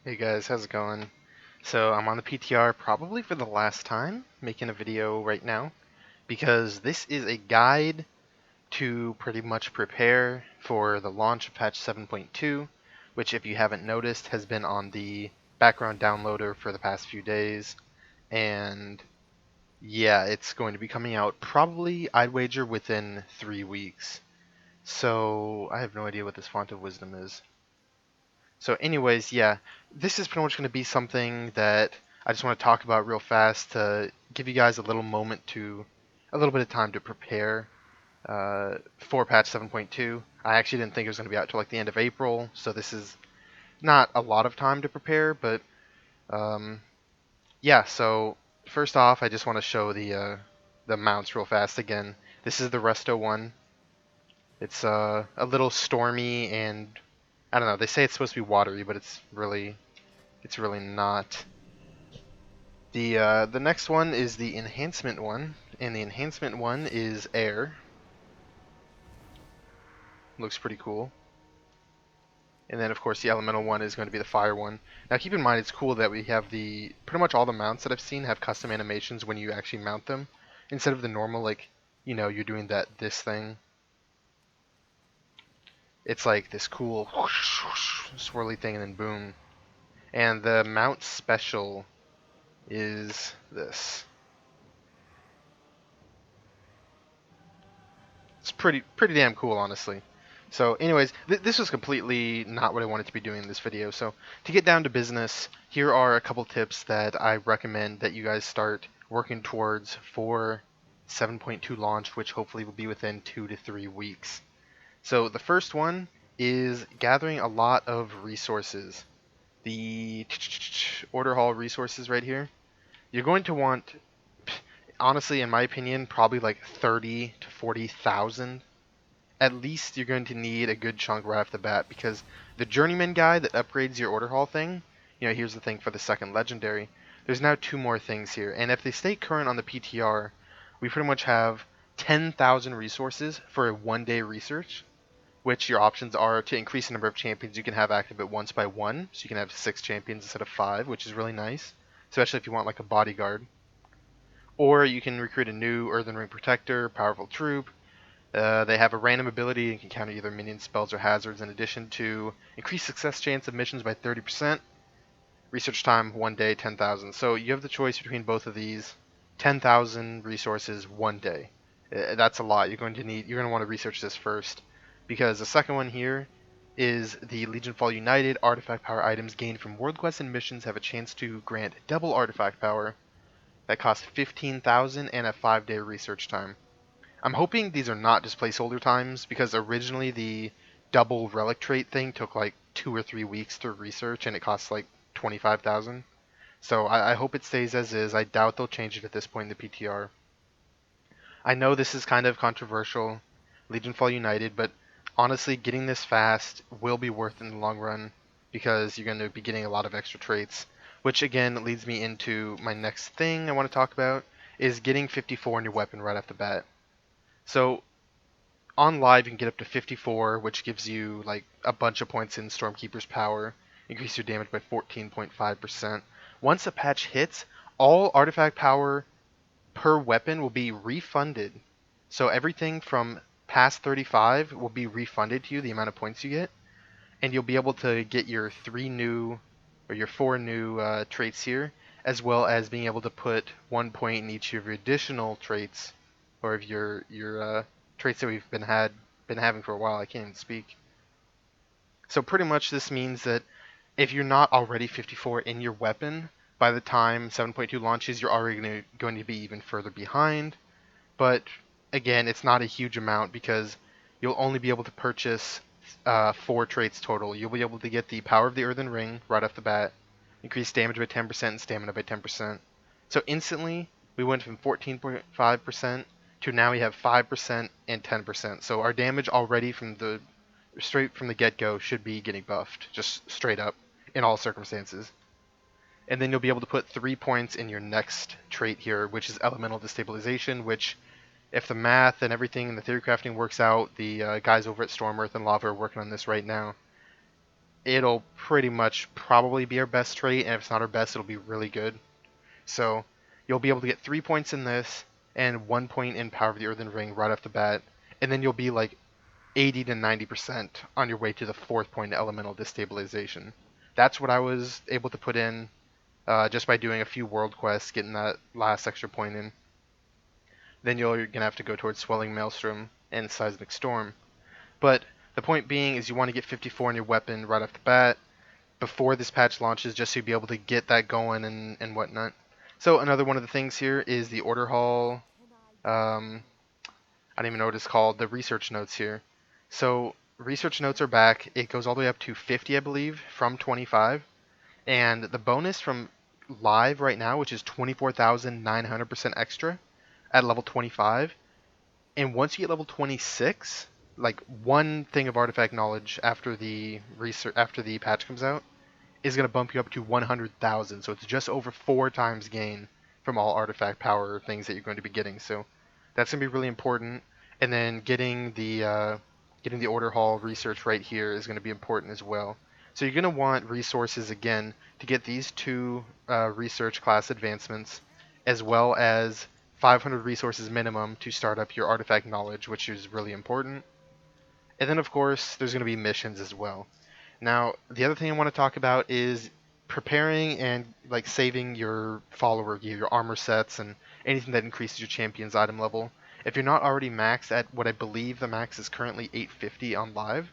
Hey guys, how's it going? So I'm on the PTR probably for the last time, making a video right now, because this is a guide to pretty much prepare for the launch of patch 7.2, which if you haven't noticed has been on the background downloader for the past few days, and yeah, it's going to be coming out probably, I'd wager, within 3 weeks. So I have no idea what this font of wisdom is. So anyways, yeah, this is pretty much going to be something that I just want to talk about real fast to give you guys a little bit of time to prepare for patch 7.2. I actually didn't think it was going to be out till like the end of April, so this is not a lot of time to prepare, but um, yeah, so first off, I just want to show the mounts real fast again. This is the Resto one. It's a little stormy and I don't know, they say it's supposed to be watery, but it's really not. The next one is the enhancement one, and the enhancement one is air. Looks pretty cool. And then of course the elemental one is going to be the fire one. Now keep in mind it's cool that we have the pretty much all the mounts that I've seen have custom animations when you actually mount them, instead of the normal like you're doing this thing. It's like this cool whoosh, whoosh, swirly thing and then boom. And the mount special is this. It's pretty damn cool, honestly. So, anyways, this was completely not what I wanted to be doing in this video. So, to get down to business, here are a couple tips that I recommend that you guys start working towards for 7.2 launch, which hopefully will be within 2 to 3 weeks. So, the first one is gathering a lot of resources. The order hall resources right here. You're going to want, honestly, in my opinion, probably like 30 to 40,000. At least you're going to need a good chunk right off the bat, because the journeyman guy that upgrades your order hall thing, here's the thing for the second legendary. There's now two more things here, and if they stay current on the PTR, we pretty much have 10,000 resources for a 1 day research, which your options are to increase the number of champions you can have active at once by one, so you can have 6 champions instead of 5, which is really nice, especially if you want like a bodyguard. Or you can recruit a new Earthen Ring Protector, powerful troop. They have a random ability and can counter either minion spells or hazards, in addition to increase success chance of missions by 30%. Research time 1 day, 10,000. So you have the choice between both of these. 10,000 resources 1 day. That's a lot. You're going to want to research this first, because the second one here is the Legion Fall United. Artifact power items gained from world quests and missions have a chance to grant double artifact power that costs 15,000 and a 5 day research time. I'm hoping these are not just placeholder times, because originally the double relic trait thing took like 2 or 3 weeks to research and it costs like 25,000. So I hope it stays as is. I doubt they'll change it at this point in the PTR. I know this is kind of controversial, Legion Fall United, but honestly, getting this fast will be worth it in the long run, because you're going to be getting a lot of extra traits, which again leads me into my next thing I want to talk about, is getting 54 in your weapon right off the bat. So on live, you can get up to 54, which gives you like a bunch of points in Stormkeeper's power, increase your damage by 14.5%. Once a patch hits, all artifact power per weapon will be refunded. So everything from past 35 will be refunded to you, the amount of points you get, and you'll be able to get your 4 new traits here, as well as being able to put 1 point in each of your additional traits, or of your traits that we've been having for a while. I can't even speak. So pretty much this means that if you're not already 54 in your weapon, by the time 7.2 launches, you're already going to be even further behind. But again, it's not a huge amount, because you'll only be able to purchase 4 traits total. You'll be able to get the Power of the Earthen Ring right off the bat, increase damage by 10% and stamina by 10%. So instantly, we went from 14.5% to now we have 5% and 10%. So our damage already straight from the get-go should be getting buffed, just straight up, in all circumstances. And then you'll be able to put 3 points in your next trait here, which is Elemental Destabilization, which, if the math and everything and the theory crafting works out, the guys over at Stormearth and Lava are working on this right now. it'll pretty much probably be our best trait, and if it's not our best, it'll be really good. So you'll be able to get 3 points in this and 1 point in Power of the Earthen Ring right off the bat, and then you'll be like 80 to 90% on your way to the 4th point Elemental Destabilization. That's what I was able to put in just by doing a few world quests, getting that last extra point in. Then you're going to have to go towards Swelling Maelstrom and Seismic Storm. But the point being is you want to get 54 in your weapon right off the bat before this patch launches, just so you'll be able to get that going and whatnot. So another one of the things here is the Order Hall. I don't even know what it's called. The research notes here. So research notes are back. It goes all the way up to 50, I believe, from 25. And the bonus from live right now, which is 24,900% extra at level 25. And once you get level 26, like one thing of artifact knowledge after the patch comes out is going to bump you up to 100,000. So it's just over 4 times gain from all artifact power things that you're going to be getting. So that's going to be really important. And then getting the Order Hall research right here is going to be important as well. So you're going to want resources again to get these 2 research class advancements, as well as 500 resources minimum to start up your artifact knowledge, which is really important. And then of course there's going to be missions as well. Now the other thing I want to talk about is preparing and like saving your follower gear, your armor sets, and anything that increases your champion's item level. If you're not already maxed at what I believe the max is currently 850 on live,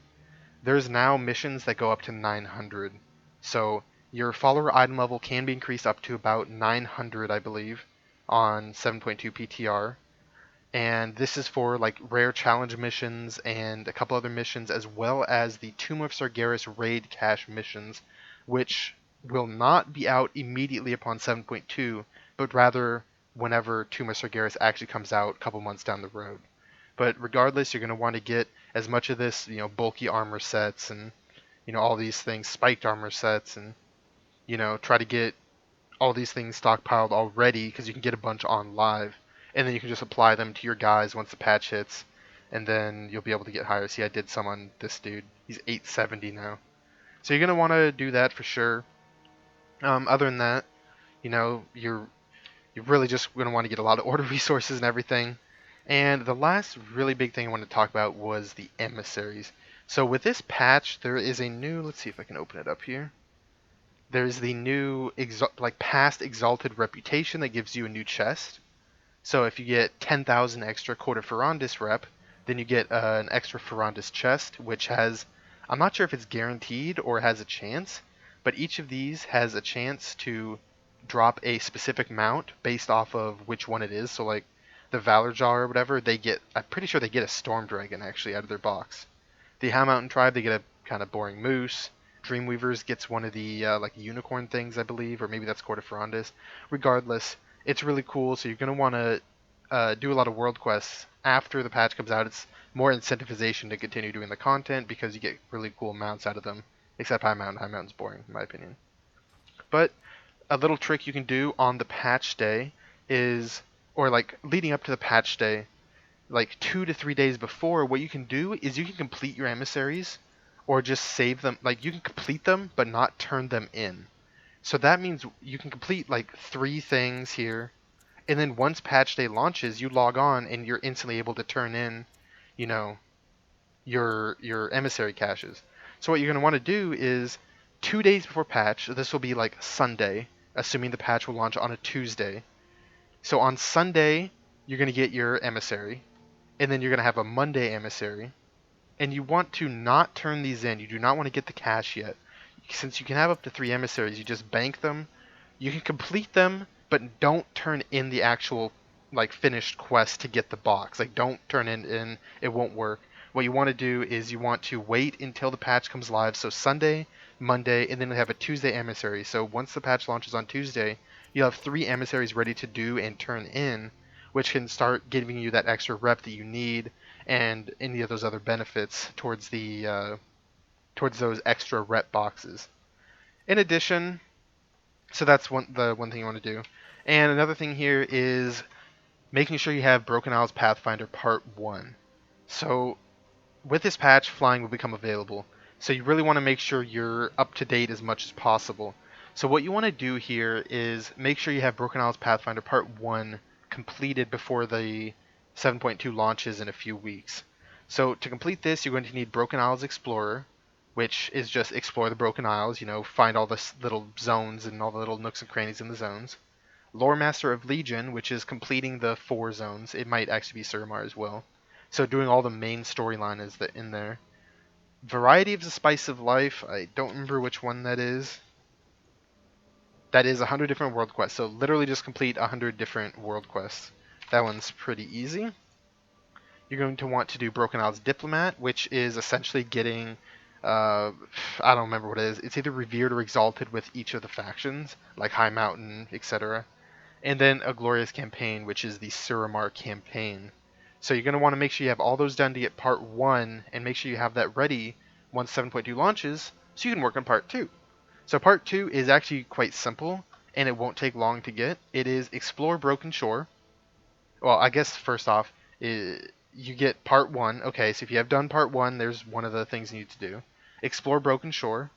there's now missions that go up to 900. So your follower item level can be increased up to about 900, I believe, on 7.2 PTR. And this is for like rare challenge missions and a couple other missions, as well as the Tomb of Sargeras raid cache missions, which will not be out immediately upon 7.2, but rather whenever Tomb of Sargeras actually comes out a couple months down the road. But regardless, you're going to want to get as much of this, bulky armor sets and, all these things, spiked armor sets, and, try to get all these things stockpiled already because you can get a bunch on live. And then you can just apply them to your guys once the patch hits, and then you'll be able to get higher. See, I did some on this dude. He's 870 now. So you're going to want to do that for sure. Other than that, you're really just going to want to get a lot of order resources and everything. And the last really big thing I wanted to talk about was the emissaries. So with this patch, there is a new, let's see if I can open it up here. There's the new past exalted reputation that gives you a new chest. So if you get 10,000 extra Quarter Ferrandis rep, then you get an extra Ferrandis chest, which has, I'm not sure if it's guaranteed or has a chance, but each of these has a chance to drop a specific mount based off of which one it is. So like the Valor Jar or whatever, I'm pretty sure they get a Storm Dragon actually out of their box. The High Mountain Tribe, they get a kind of boring moose. Dreamweavers gets one of the like unicorn things, I believe, or maybe that's Quarter Ferrandis. Regardless, it's really cool, so you're going to want to do a lot of world quests after the patch comes out. It's more incentivization to continue doing the content because you get really cool mounts out of them, except High Mountain. High Mountain's boring, in my opinion. But a little trick you can do on the patch day is, or like leading up to the patch day, like 2 to 3 days before, what you can do is you can complete your emissaries or just save them. Like you can complete them but not turn them in. So that means you can complete like 3 things here, and then once patch day launches, you log on and you're instantly able to turn in, your emissary caches. So what you're going to want to do is 2 days before patch, this will be like Sunday, assuming the patch will launch on a Tuesday. So on Sunday, you're going to get your emissary, and then you're going to have a Monday emissary, and you want to not turn these in. You do not want to get the cache yet. Since you can have up to 3 emissaries, you just bank them. You can complete them, but don't turn in the actual like finished quest to get the box. Like don't turn it in, it won't work. What you want to do is you want to wait until the patch comes live. So Sunday, Monday, and then have a Tuesday emissary. So once the patch launches on Tuesday, you'll have 3 emissaries ready to do and turn in, which can start giving you that extra rep that you need and any of those other benefits towards those extra rep boxes. In addition, so that's the one thing you want to do. And another thing here is making sure you have Broken Isles Pathfinder Part 1. So with this patch, flying will become available. So you really want to make sure you're up to date as much as possible. So what you want to do here is make sure you have Broken Isles Pathfinder Part 1 completed before the 7.2 launches in a few weeks. So to complete this, you're going to need Broken Isles Explorer, which is just explore the Broken Isles, find all the little zones and all the little nooks and crannies in the zones. Lore Master of Legion, which is completing the 4 zones. It might actually be Suramar as well. So doing all the main storyline is in there. Variety of the Spice of Life, I don't remember which one that is. That is 100 different world quests, so literally just complete 100 different world quests. That one's pretty easy. You're going to want to do Broken Isles Diplomat, which is essentially getting, I don't remember what it is. It's either revered or exalted with each of the factions, like High Mountain, etc. And then a Glorious Campaign, which is the Suramar campaign. So you're going to want to make sure you have all those done to get Part 1, and make sure you have that ready once 7.2 launches, so you can work on Part 2. So Part 2 is actually quite simple, and it won't take long to get. It is Explore Broken Shore. Well, I guess first off, you get Part 1. Okay, so if you have done Part 1, there's one of the things you need to do. Explore Broken Shore.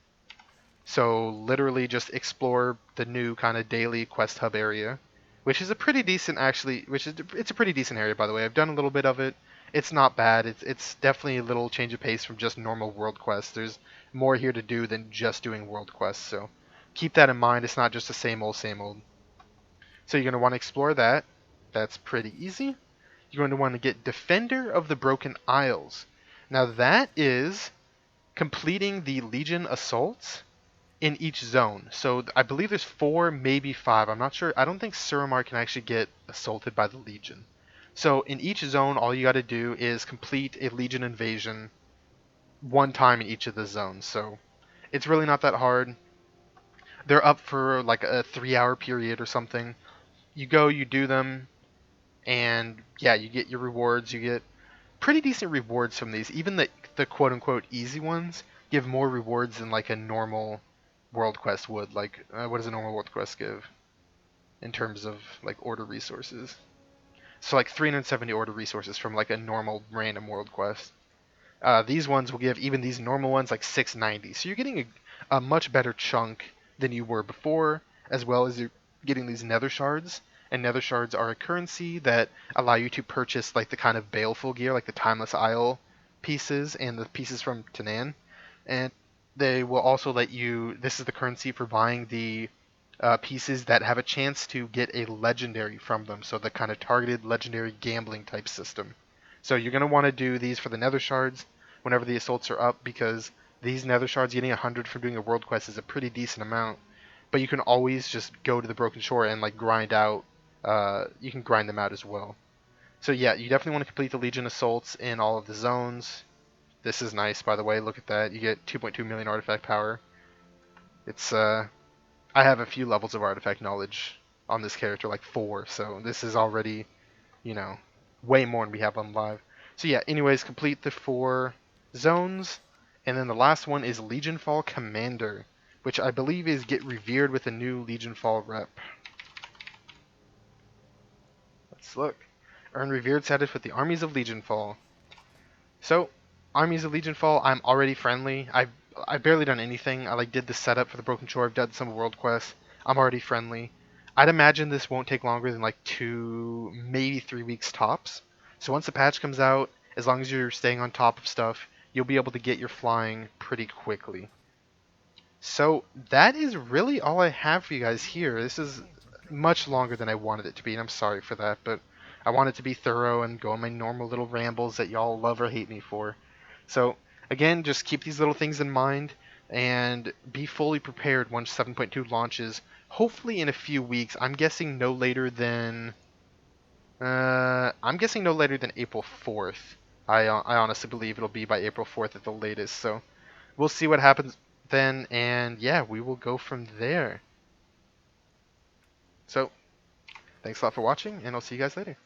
So literally just explore the new kind of daily quest hub area, which is a pretty decent it's a pretty decent area, by the way. I've done a little bit of it. It's not bad. It's definitely a little change of pace from just normal world quests. There's more here to do than just doing world quests, so keep that in mind. It's not just the same old same old. So you're going to want to explore that. That's pretty easy. You're going to want to get Defender of the Broken Isles. Now that is completing the Legion assaults in each zone. So I believe there's 4, maybe 5. I'm not sure. I don't think Suramar can actually get assaulted by the Legion. So in each zone, all you got to do is complete a Legion invasion one time in each of the zones. So it's really not that hard. They're up for like a 3-hour period or something. You go, you do them, and yeah, you get your rewards. You get pretty decent rewards from these. Even the quote unquote easy ones give more rewards than like a normal world quest would. Like, what does a normal world quest give in terms of like order resources? So like 370 order resources from like a normal random world quest. These ones will give even these normal ones like 690. So you're getting a much better chunk than you were before, as well as you're getting these nether shards. And nether shards are a currency that allow you to purchase like the kind of baleful gear, like the Timeless Isle pieces and the pieces from Tanan. And they will also let you, this is the currency for buying the pieces that have a chance to get a legendary from them. So the kind of targeted legendary gambling type system. So you're going to want to do these for the nether shards whenever the assaults are up, because these nether shards, getting 100 from doing a world quest is a pretty decent amount. But you can always just go to the Broken Shore and like grind out, you can grind them out as well. So yeah, you definitely want to complete the Legion assaults in all of the zones. This is nice, by the way. Look at that. You get 2.2 million artifact power. It's I have a few levels of artifact knowledge on this character, like 4, so this is already, you know, way more than we have on live. So yeah, anyways, complete the 4 zones, and then the last one is Legion Fall Commander, which I believe is get revered with a new Legion Fall rep. Let's look. Earn revered status with the armies of Legion Fall. So, armies of Legion Fall, I'm already friendly. I've barely done anything. I like did the setup for the Broken Shore. I've done some world quests. I'm already friendly. I'd imagine this won't take longer than like 2, maybe 3 weeks tops. So once the patch comes out, as long as you're staying on top of stuff, you'll be able to get your flying pretty quickly. So that is really all I have for you guys here. This is much longer than I wanted it to be, and I'm sorry for that, but I want it to be thorough and go on my normal little rambles that y'all love or hate me for. So again, just keep these little things in mind and be fully prepared once 7.2 launches, hopefully in a few weeks. I'm guessing no later than April 4th. I honestly believe it'll be by April 4th at the latest. So we'll see what happens then, and yeah, we will go from there. So thanks a lot for watching, and I'll see you guys later.